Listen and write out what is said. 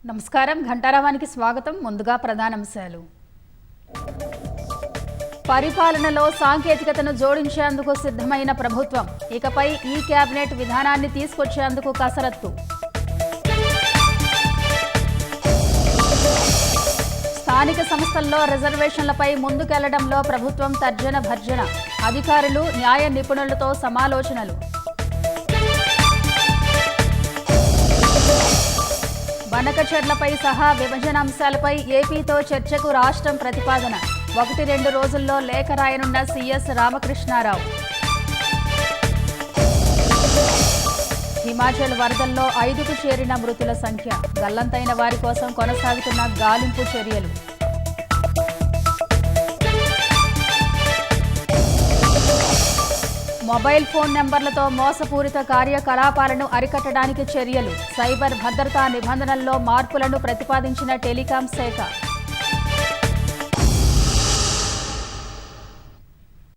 నమస్కారం ఘంటారావానికి స్వాగతం. ముందుగా ప్రధానాంశాలు. పరిపాలనలో సాంకేతికతను జోడించేందుకు సిద్ధమైన ప్రభుత్వం. ఇకపై ఈ కేబినెట్ విధానాన్ని తీసుకొచ్చేందుకు కసరత్తు. స్థానిక సంస్థల్లో రిజర్వేషన్లపై ముందుకెళ్లడంలో ప్రభుత్వం తర్జన భర్జన. అధికారులు, న్యాయ నిపుణులతో సమాలోచనలు. వనకచెర్లపై సహా విభజన అంశాలపై ఏపీతో చర్చకు రాష్ట్రం ప్రతిపాదన. 1-2 రోజుల్లో లేఖ రాయనున్న సీఎస్ రామకృష్ణారావు. హిమాచల్ వరదల్లో 5కు చేరిన మృతుల సంఖ్య. గల్లంతైన వారి కోసం కొనసాగుతున్న గాలింపు చర్యలు. మొబైల్ ఫోన్ నెంబర్లతో మోసపూరిత కార్యకలాపాలను అరికట్టడానికి చర్యలు. సైబర్ భద్రతా నిబంధనల్లో మార్పులను ప్రతిపాదించిన టెలికాం శాఖ.